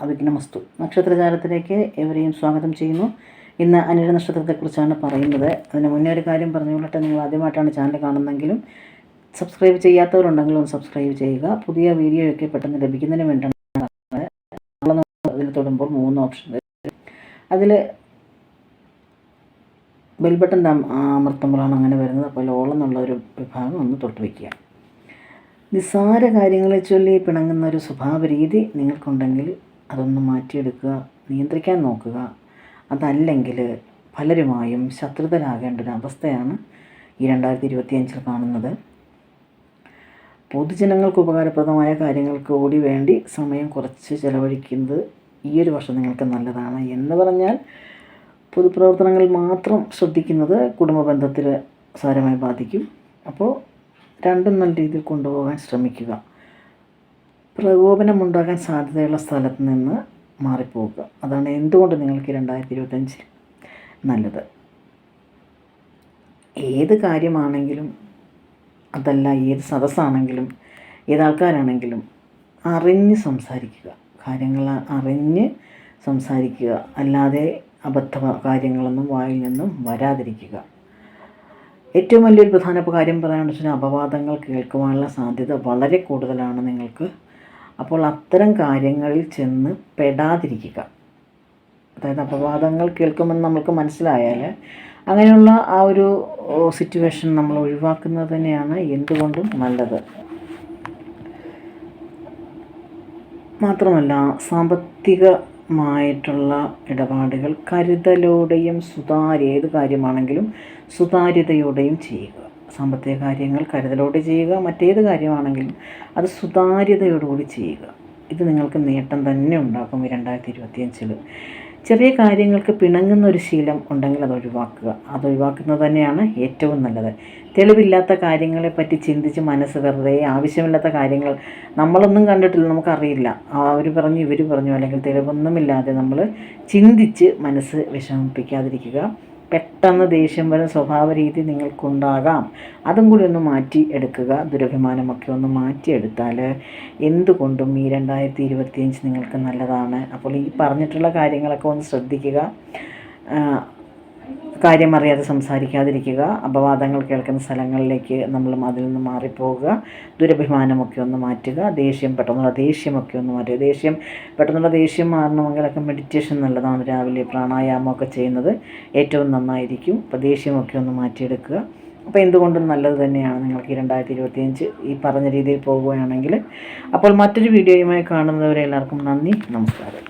അവിഘ്നമസ്തു നക്ഷത്രജാലത്തിലേക്ക് എവരെയും സ്വാഗതം ചെയ്യുന്നു. ഇന്ന് അനിഴ നക്ഷത്രത്തെക്കുറിച്ചാണ് പറയുന്നത്. അതിന് മുന്നേ ഒരു കാര്യം പറഞ്ഞുകൊള്ളട്ടെ. നിങ്ങൾ ആദ്യമായിട്ടാണ് ചാനൽ കാണുന്നതെങ്കിലും സബ്സ്ക്രൈബ് ചെയ്യാത്തവരുണ്ടെങ്കിലും ഒന്ന് സബ്സ്ക്രൈബ് ചെയ്യുക. പുതിയ വീഡിയോയൊക്കെ പെട്ടെന്ന് ലഭിക്കുന്നതിന് വേണ്ടിയാണ്. അതിൽ തൊടുമ്പോൾ 3 ഓപ്ഷൻ വരും. അതിൽ ബെൽ ബട്ടൺ അമർത്തുമ്പോഴാണ് അങ്ങനെ വരുന്നത്. അപ്പോൾ ഓളം എന്നുള്ളൊരു വിഭാഗം ഒന്ന് തൊട്ട് വയ്ക്കുക. നിസ്സാര കാര്യങ്ങളെ ചൊല്ലി പിണങ്ങുന്ന ഒരു സ്വഭാവ രീതി നിങ്ങൾക്കുണ്ടെങ്കിൽ അതൊന്ന് മാറ്റിയെടുക്കുക, നിയന്ത്രിക്കാൻ നോക്കുക. അതല്ലെങ്കിൽ പലരുമായും ശത്രുതരാകേണ്ട ഒരു അവസ്ഥയാണ് ഈ 2025 കാണുന്നത്. പൊതുജനങ്ങൾക്ക് ഉപകാരപ്രദമായ കാര്യങ്ങൾക്ക് കൂടി വേണ്ടി സമയം കുറച്ച് ചിലവഴിക്കുന്നത് ഈ ഒരു വർഷം നിങ്ങൾക്ക് നല്ലതാണ്. എന്ന് പറഞ്ഞാൽ പൊതുപ്രവർത്തനങ്ങൾ മാത്രം ശ്രദ്ധിക്കുന്നത് കുടുംബ ബന്ധത്തിൽ സാരമായി ബാധിക്കും. അപ്പോൾ രണ്ടും നല്ല രീതിയിൽ കൊണ്ടുപോകാൻ ശ്രമിക്കുക. പ്രകോപനമുണ്ടാകാൻ സാധ്യതയുള്ള സ്ഥലത്ത് നിന്ന് മാറിപ്പോവുക. അതാണ് എന്തുകൊണ്ട് നിങ്ങൾക്ക് 2025 നല്ലത്. ഏത് കാര്യമാണെങ്കിലും അതല്ല ഏത് സദസ്സാണെങ്കിലും ഏതാൾക്കാരാണെങ്കിലും അറിഞ്ഞ് സംസാരിക്കുക. കാര്യങ്ങൾ അറിഞ്ഞ് സംസാരിക്കുക. അല്ലാതെ അബദ്ധ കാര്യങ്ങളൊന്നും വായിൽ നിന്നും വരാതിരിക്കുക. ഏറ്റവും വലിയൊരു പ്രധാന കാര്യം പറയാണെന്ന് വെച്ചാൽ അപവാദങ്ങൾ കേൾക്കുവാനുള്ള സാധ്യത വളരെ കൂടുതലാണ് നിങ്ങൾക്ക്. അപ്പോൾ അത്തരം കാര്യങ്ങളിൽ ചെന്ന് പെടാതിരിക്കുക. അതായത് അപവാദങ്ങൾ കേൾക്കുമെന്ന് നമുക്ക് മനസ്സിലായാൽ അങ്ങനെയുള്ള ആ ഒരു സിറ്റുവേഷൻ നമ്മൾ ഒഴിവാക്കുന്നത് തന്നെയാണ് എന്തുകൊണ്ടും നല്ലത്. മാത്രമല്ല സാമ്പത്തികമായിട്ടുള്ള ഇടപാടുകൾ കരുതലോടെയും ഏത് കാര്യമാണെങ്കിലും സുതാര്യതയോടെയും ചെയ്യുക. സാമ്പത്തിക കാര്യങ്ങൾ കരുതലോടെ ചെയ്യുക. മറ്റേത് കാര്യമാണെങ്കിലും അത് സുതാര്യതയോടുകൂടി ചെയ്യുക. ഇത് നിങ്ങൾക്ക് നേട്ടം തന്നെ ഉണ്ടാക്കും ഈ 2025. ചെറിയ കാര്യങ്ങൾക്ക് പിണങ്ങുന്ന ഒരു ശീലം ഉണ്ടെങ്കിൽ അത് ഒഴിവാക്കുന്നത് തന്നെയാണ് ഏറ്റവും നല്ലത്. തെളിവില്ലാത്ത കാര്യങ്ങളെപ്പറ്റി ചിന്തിച്ച് മനസ്സ് വെറുതെ ആവശ്യമില്ലാത്ത കാര്യങ്ങൾ നമ്മളൊന്നും കണ്ടിട്ടില്ല, നമുക്കറിയില്ല, അവർ പറഞ്ഞു ഇവർ പറഞ്ഞു, അല്ലെങ്കിൽ തെളിവൊന്നുമില്ലാതെ നമ്മൾ ചിന്തിച്ച് മനസ്സ് വിഷമിപ്പിക്കാതിരിക്കുക. പെട്ടെന്ന് ദേഷ്യം വരുന്ന സ്വഭാവ രീതി നിങ്ങൾക്കുണ്ടാകാം. അതും കൂടി ഒന്ന് മാറ്റി എടുക്കുക. ദുരഭിമാനമൊക്കെ ഒന്ന് മാറ്റിയെടുത്താൽ എന്തുകൊണ്ടും ഈ 2025 നിങ്ങൾക്ക് നല്ലതാണ്. അപ്പോൾ ഈ പറഞ്ഞിട്ടുള്ള കാര്യങ്ങളൊക്കെ ഒന്ന് ശ്രദ്ധിക്കുക. കാര്യമറിയാതെ സംസാരിക്കാതിരിക്കുക. അപവാദങ്ങൾ കേൾക്കുന്ന സ്ഥലങ്ങളിലേക്ക് നമ്മൾ അതിൽ നിന്ന് മാറിപ്പോവുക. ദുരഭിമാനമൊക്കെ ഒന്ന് മാറ്റുക. പെട്ടെന്നുള്ള ദേഷ്യമൊക്കെ ഒന്ന് മാറ്റുക. പെട്ടെന്നുള്ള ദേഷ്യം മാറണമെങ്കിലൊക്കെ മെഡിറ്റേഷൻ നല്ലതാണ്. രാവിലെ പ്രാണായാമമൊക്കെ ചെയ്യുന്നത് ഏറ്റവും നന്നായിരിക്കും. അപ്പോൾ ദേഷ്യമൊക്കെ ഒന്ന് മാറ്റിയെടുക്കുക. അപ്പോൾ എന്തുകൊണ്ടും നല്ലത് തന്നെയാണ് നിങ്ങൾക്ക് ഈ 2025 ഈ പറഞ്ഞ രീതിയിൽ പോവുകയാണെങ്കിൽ. അപ്പോൾ മറ്റൊരു വീഡിയോയുമായി കാണുന്നവരെ എല്ലാവർക്കും നന്ദി, നമസ്കാരം.